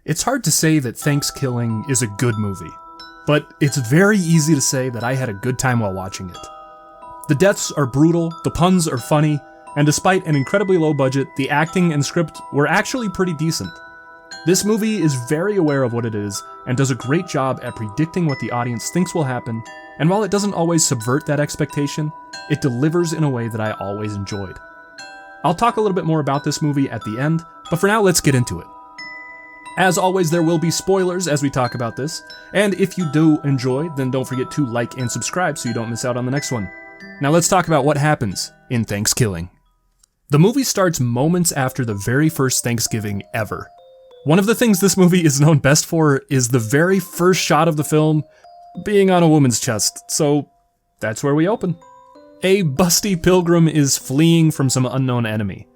It's hard to say that Thankskilling is a good movie, but it's very easy to say that I had a good time while watching it. The deaths are brutal, the puns are funny, and despite an incredibly low budget, the acting and script were actually pretty decent. This movie is very aware of what it is, and does a great job at predicting what the audience thinks will happen, and while it doesn't always subvert that expectation, it delivers in a way that I always enjoyed. I'll talk a little bit more about this movie at the end, but for now let's get into it. As always, there will be spoilers as we talk about this, and if you do enjoy, then don't forget to like and subscribe so you don't miss out on the next one. Now let's talk about what happens in Thankskilling. The movie starts moments after the very first Thanksgiving ever. One of the things this movie is known best for is the very first shot of the film being on a woman's chest, so that's where we open. A busty pilgrim is fleeing from some unknown enemy.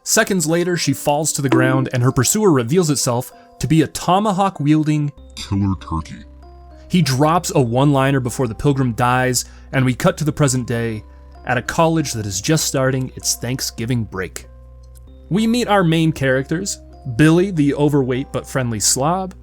Seconds later, she falls to the ground and her pursuer reveals itself to be a tomahawk-wielding killer turkey. He drops a one-liner before the pilgrim dies, and we cut to the present day at a college that is just starting its Thanksgiving break. We meet our main characters, Billy, the overweight but friendly slob,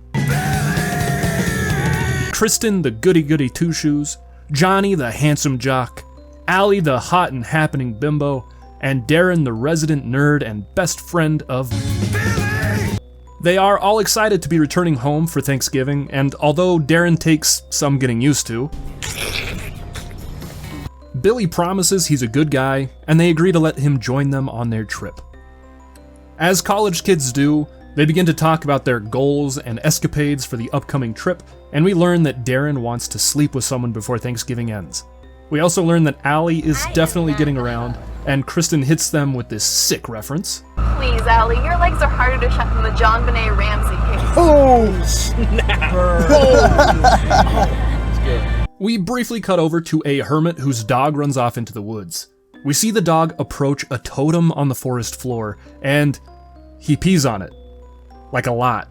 Kristen, the goody-goody two-shoes, Johnny, the handsome jock, Allie, the hot and happening bimbo, and Darren, the resident nerd and best friend of Billy. They are all excited to be returning home for Thanksgiving, and although Darren takes some getting used to, Billy promises he's a good guy, and they agree to let him join them on their trip. As college kids do, they begin to talk about their goals and escapades for the upcoming trip, and we learn that Darren wants to sleep with someone before Thanksgiving ends. We also learn that Allie is definitely getting around, and Kristen hits them with this sick reference. Please, Allie, your legs are harder to shut than the John Benet Ramsey case. Oh, snap! That's good. We briefly cut over to a hermit whose dog runs off into the woods. We see the dog approach a totem on the forest floor, and he pees on it. Like a lot.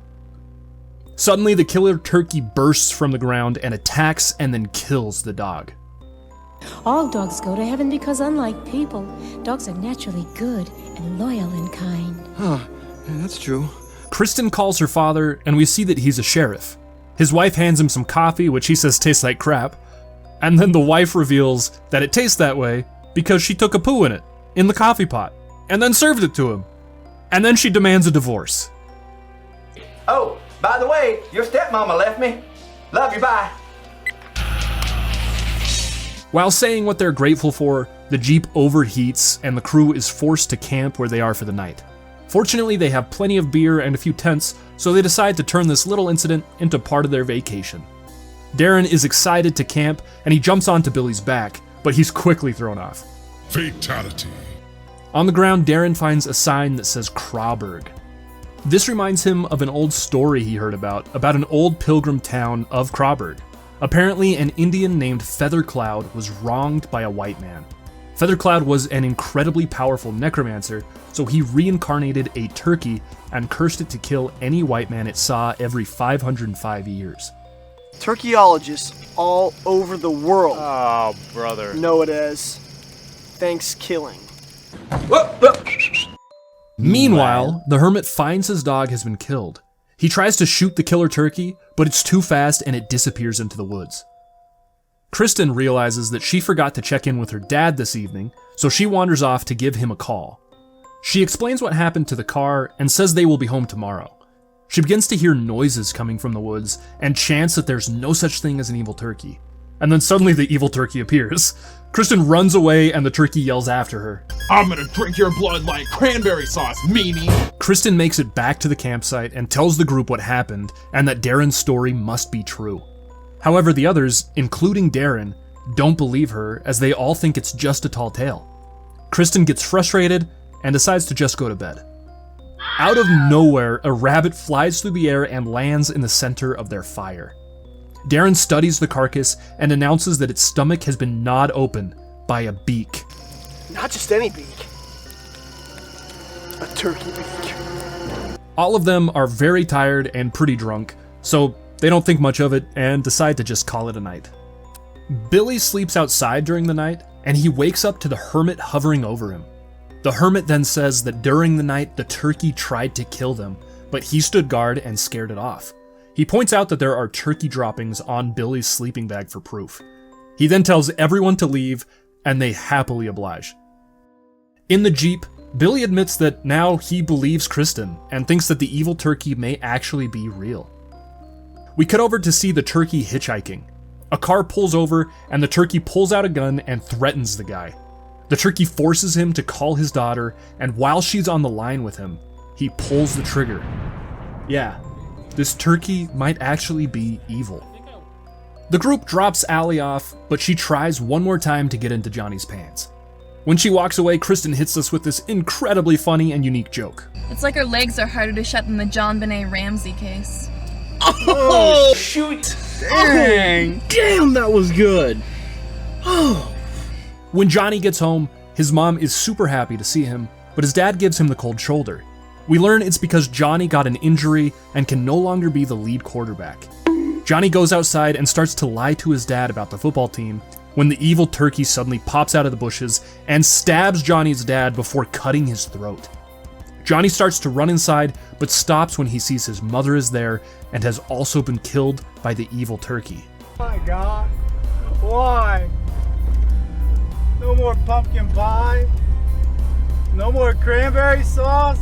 Suddenly, the killer turkey bursts from the ground and attacks and then kills the dog. All dogs go to heaven because, unlike people, dogs are naturally good and loyal and kind. Huh, yeah, that's true. Kristen calls her father, and we see that he's a sheriff. His wife hands him some coffee, which he says tastes like crap, and then the wife reveals that it tastes that way because she took a poo in it, in the coffee pot, and then served it to him. And then she demands a divorce. Oh, by the way, your stepmama left me. Love you, bye. While saying what they're grateful for, the Jeep overheats and the crew is forced to camp where they are for the night. Fortunately, they have plenty of beer and a few tents, so they decide to turn this little incident into part of their vacation. Darren is excited to camp, and he jumps onto Billy's back, but he's quickly thrown off. Fatality. On the ground, Darren finds a sign that says Crawburg. This reminds him of an old story he heard about an old pilgrim town of Crawburg. Apparently, an Indian named Feathercloud was wronged by a white man. Feathercloud was an incredibly powerful necromancer, so he reincarnated a turkey and cursed it to kill any white man it saw every 505 years. Turkeyologists all over the world brother. know it as Thankskilling. Meanwhile, the hermit finds his dog has been killed. He tries to shoot the killer turkey, but it's too fast and it disappears into the woods. Kristen realizes that she forgot to check in with her dad this evening, so she wanders off to give him a call. She explains what happened to the car and says they will be home tomorrow. She begins to hear noises coming from the woods and chants that there's no such thing as an evil turkey. And then suddenly the evil turkey appears. Kristen runs away and the turkey yells after her. I'm gonna drink your blood like cranberry sauce, meanie! Kristen makes it back to the campsite and tells the group what happened and that Darren's story must be true. However, the others, including Darren, don't believe her as they all think it's just a tall tale. Kristen gets frustrated and decides to just go to bed. Out of nowhere, a rabbit flies through the air and lands in the center of their fire. Darren studies the carcass and announces that its stomach has been gnawed open by a beak. Not just any beak. A turkey beak. All of them are very tired and pretty drunk, so they don't think much of it and decide to just call it a night. Billy sleeps outside during the night, and he wakes up to the hermit hovering over him. The hermit then says that during the night the turkey tried to kill them, but he stood guard and scared it off. He points out that there are turkey droppings on Billy's sleeping bag for proof. He then tells everyone to leave, and they happily oblige. In the Jeep, Billy admits that now he believes Kristen and thinks that the evil turkey may actually be real. We cut over to see the turkey hitchhiking. A car pulls over and the turkey pulls out a gun and threatens the guy. The turkey forces him to call his daughter, and while she's on the line with him, he pulls the trigger. Yeah, this turkey might actually be evil. The group drops Allie off, but she tries one more time to get into Johnny's pants. When she walks away, Kristen hits us with this incredibly funny and unique joke. It's like her legs are harder to shut than the John Benet Ramsey case. Oh, shoot! Dang! Damn, that was good! When Johnny gets home, his mom is super happy to see him, but his dad gives him the cold shoulder. We learn it's because Johnny got an injury and can no longer be the lead quarterback. Johnny goes outside and starts to lie to his dad about the football team when the evil turkey suddenly pops out of the bushes and stabs Johnny's dad before cutting his throat. Johnny starts to run inside, but stops when he sees his mother is there and has also been killed by the evil turkey. Oh my God, why? No more pumpkin pie, no more cranberry sauce,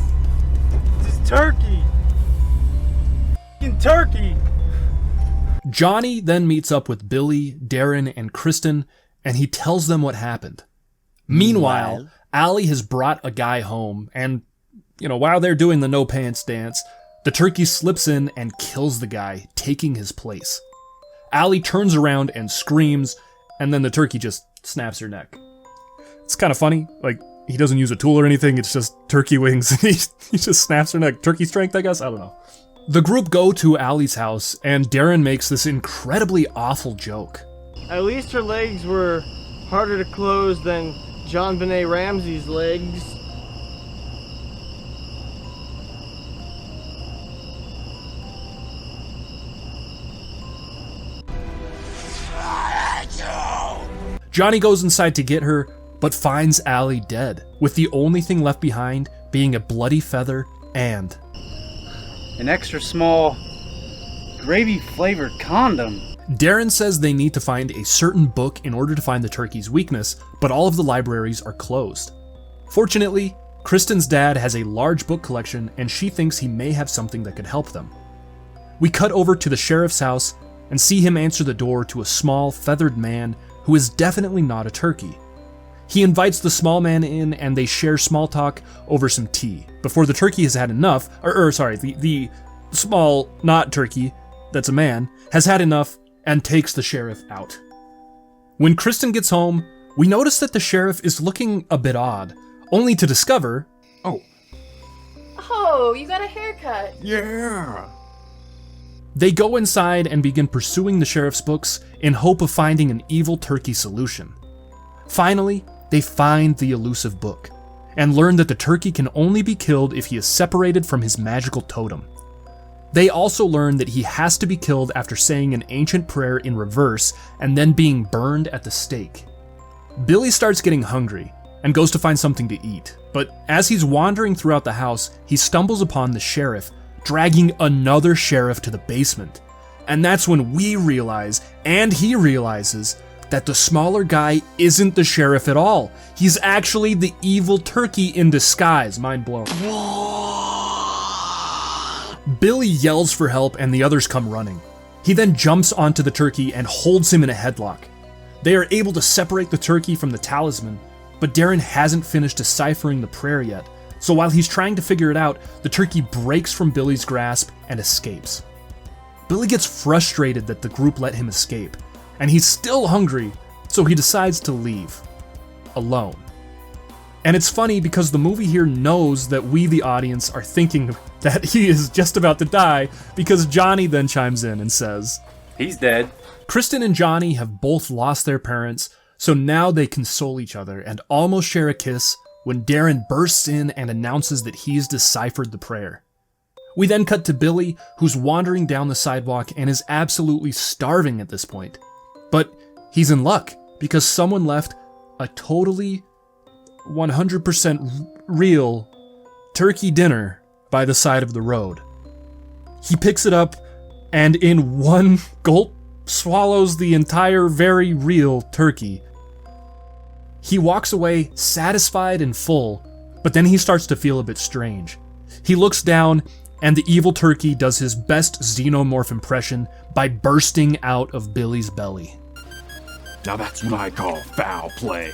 just turkey. F***ing turkey. Johnny then meets up with Billy, Darren, and Kristen, and he tells them what happened. Meanwhile, Allie has brought a guy home, and, while they're doing the no pants dance, the turkey slips in and kills the guy, taking his place. Allie turns around and screams, and then the turkey just snaps her neck. It's kind of funny, he doesn't use a tool or anything, it's just turkey wings, and he just snaps her neck. Turkey strength, I guess? I don't know. The group go to Allie's house, and Darren makes this incredibly awful joke. At least her legs were harder to close than John Benet Ramsey's legs. Johnny goes inside to get her, but finds Allie dead, with the only thing left behind being a bloody feather and an extra small, gravy-flavored condom. Darren says they need to find a certain book in order to find the turkey's weakness, but all of the libraries are closed. Fortunately, Kristen's dad has a large book collection, and she thinks he may have something that could help them. We cut over to the sheriff's house and see him answer the door to a small, feathered man who is definitely not a turkey. He invites the small man in, and they share small talk over some tea before the turkey has had enough, the small, not turkey, that's a man, has had enough and takes the sheriff out. When Kristen gets home, we notice that the sheriff is looking a bit odd, only to discover, Oh, you got a haircut. Yeah. They go inside and begin pursuing the sheriff's books in hope of finding an evil turkey solution. Finally, they find the elusive book, and learn that the turkey can only be killed if he is separated from his magical totem. They also learn that he has to be killed after saying an ancient prayer in reverse and then being burned at the stake. Billy starts getting hungry and goes to find something to eat, but as he's wandering throughout the house, he stumbles upon the sheriff, dragging another sheriff to the basement. And that's when we realize, and he realizes, that the smaller guy isn't the sheriff at all. He's actually the evil turkey in disguise. Mind blown. Billy yells for help and the others come running. He then jumps onto the turkey and holds him in a headlock. They are able to separate the turkey from the talisman, but Darren hasn't finished deciphering the prayer yet, so while he's trying to figure it out, the turkey breaks from Billy's grasp and escapes. Billy gets frustrated that the group let him escape, and he's still hungry, so he decides to leave. Alone. And it's funny because the movie here knows that we, the audience, are thinking that he is just about to die, because Johnny then chimes in and says, He's dead. Kristen and Johnny have both lost their parents, so now they console each other and almost share a kiss when Darren bursts in and announces that he's deciphered the prayer. We then cut to Billy, who's wandering down the sidewalk and is absolutely starving at this point. But he's in luck, because someone left a totally 100% real turkey dinner by the side of the road. He picks it up and in one gulp swallows the entire very real turkey. He walks away satisfied and full, but then he starts to feel a bit strange. He looks down, and the evil turkey does his best xenomorph impression by bursting out of Billy's belly. Now that's what I call foul play.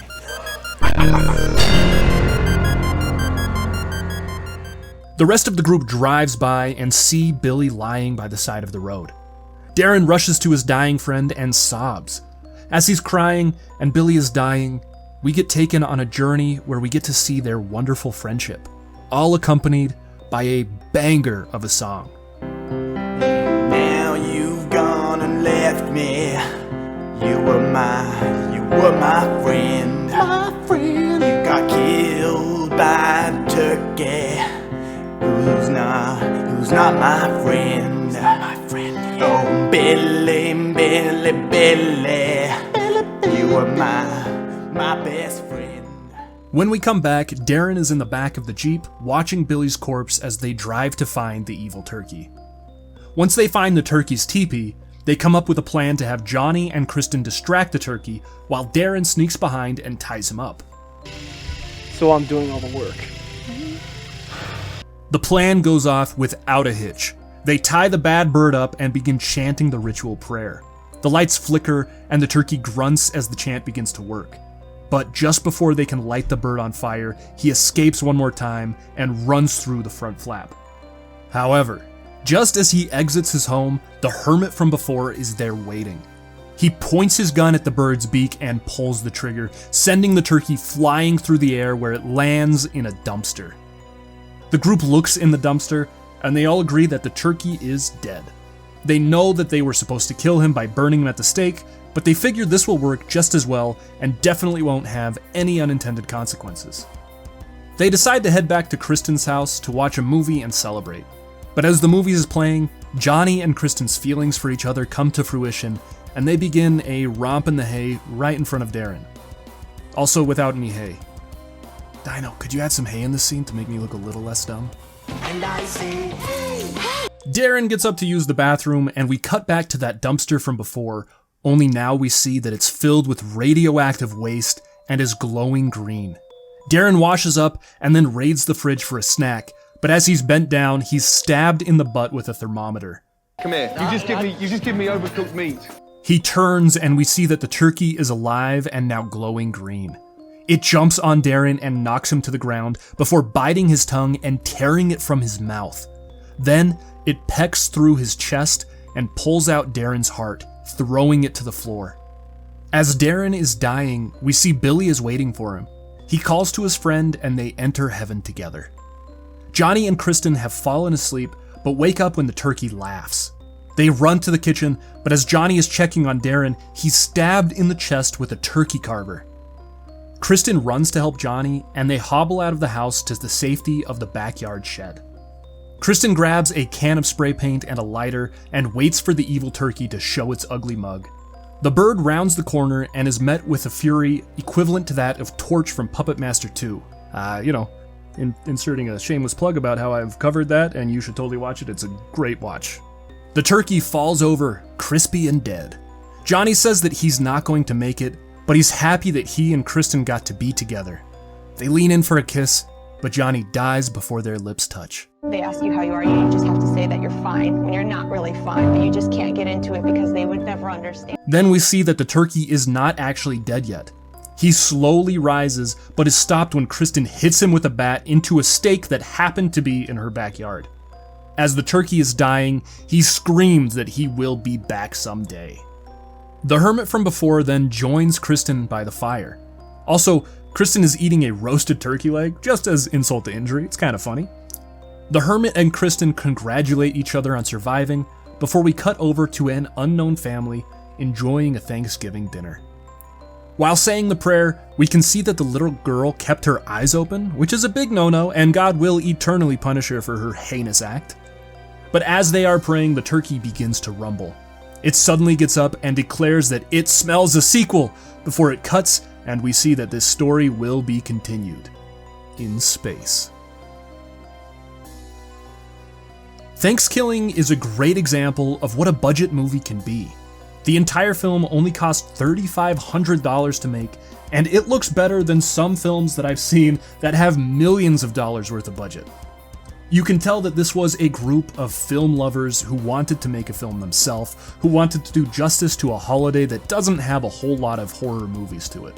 The rest of the group drives by and see Billy lying by the side of the road. Darren rushes to his dying friend and sobs. As he's crying and Billy is dying, we get taken on a journey where we get to see their wonderful friendship, all accompanied by a banger of a song. Now you've gone and left me. You were my friend. My friend. You got killed by a turkey. Who's not my friend? My friend. Oh, Billy, you were my best friend. When we come back, Darren is in the back of the Jeep watching Billy's corpse as they drive to find the evil turkey. Once they find the turkey's teepee, they come up with a plan to have Johnny and Kristen distract the turkey while Darren sneaks behind and ties him up. So I'm doing all the work. The plan goes off without a hitch. They tie the bad bird up and begin chanting the ritual prayer. The lights flicker and the turkey grunts as the chant begins to work. But just before they can light the bird on fire, he escapes one more time and runs through the front flap. However, just as he exits his home, the hermit from before is there waiting. He points his gun at the bird's beak and pulls the trigger, sending the turkey flying through the air where it lands in a dumpster. The group looks in the dumpster, and they all agree that the turkey is dead. They know that they were supposed to kill him by burning him at the stake, but they figure this will work just as well and definitely won't have any unintended consequences. They decide to head back to Kristen's house to watch a movie and celebrate. But as the movie is playing, Johnny and Kristen's feelings for each other come to fruition, and they begin a romp in the hay right in front of Darren. Also without any hay. Dino, could you add some hay in this scene to make me look a little less dumb? And I say, hey. Darren gets up to use the bathroom, and we cut back to that dumpster from before, only now we see that it's filled with radioactive waste and is glowing green. Darren washes up and then raids the fridge for a snack, but as he's bent down, he's stabbed in the butt with a thermometer. Come here. You just give me overcooked meat. He turns and we see that the turkey is alive and now glowing green. It jumps on Darren and knocks him to the ground before biting his tongue and tearing it from his mouth. Then it pecks through his chest and pulls out Darren's heart, throwing it to the floor. As Darren is dying, we see Billy is waiting for him. He calls to his friend and they enter heaven together. Johnny and Kristen have fallen asleep, but wake up when the turkey laughs. They run to the kitchen, but as Johnny is checking on Darren, he's stabbed in the chest with a turkey carver. Kristen runs to help Johnny, and they hobble out of the house to the safety of the backyard shed. Kristen grabs a can of spray paint and a lighter and waits for the evil turkey to show its ugly mug. The bird rounds the corner and is met with a fury equivalent to that of Torch from Puppet Master 2. Inserting a shameless plug about how I've covered that, and you should totally watch it. It's a great watch. The turkey falls over, crispy and dead. Johnny says that he's not going to make it, but he's happy that he and Kristen got to be together. They lean in for a kiss, but Johnny dies before their lips touch. They ask you how you are, you just have to say that you're fine when you're not really fine, but you just can't get into it because they would never understand. Then we see that the turkey is not actually dead yet. He slowly rises, but is stopped when Kristen hits him with a bat into a stake that happened to be in her backyard. As the turkey is dying, he screams that he will be back someday. The hermit from before then joins Kristen by the fire. Also, Kristen is eating a roasted turkey leg, just as insult to injury. It's kind of funny. The hermit and Kristen congratulate each other on surviving before we cut over to an unknown family enjoying a Thanksgiving dinner. While saying the prayer, we can see that the little girl kept her eyes open, which is a big no-no, and God will eternally punish her for her heinous act. But as they are praying, the turkey begins to rumble. It suddenly gets up and declares that it smells a sequel before it cuts, and we see that this story will be continued in space. Thankskilling is a great example of what a budget movie can be. The entire film only cost $3,500 to make, and it looks better than some films that I've seen that have millions of dollars worth of budget. You can tell that this was a group of film lovers who wanted to make a film themselves, who wanted to do justice to a holiday that doesn't have a whole lot of horror movies to it.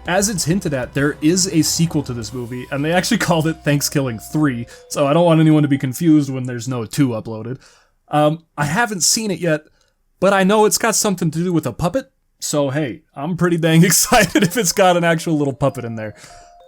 As it's hinted at, there is a sequel to this movie, and they actually called it Thankskilling 3, so I don't want anyone to be confused when there's no 2 uploaded. I haven't seen it yet, but I know it's got something to do with a puppet, so hey, I'm pretty dang excited if it's got an actual little puppet in there.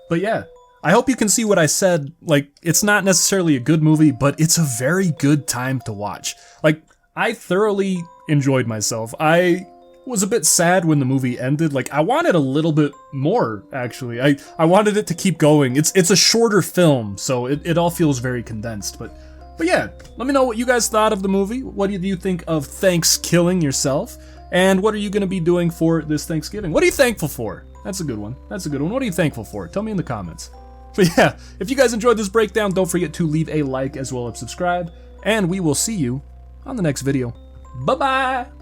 But yeah, I hope you can see what I said. Like, it's not necessarily a good movie, but it's a very good time to watch. Like, I thoroughly enjoyed myself. I was a bit sad when the movie ended. Like, I wanted a little bit more, actually. I wanted it to keep going. It's a shorter film, so it all feels very condensed. But yeah, let me know what you guys thought of the movie. What do you think of Thankskilling yourself? And what are you going to be doing for this Thanksgiving? What are you thankful for? That's a good one. That's a good one. What are you thankful for? Tell me in the comments. But yeah, if you guys enjoyed this breakdown, don't forget to leave a like as well as subscribe. And we will see you on the next video. Bye-bye!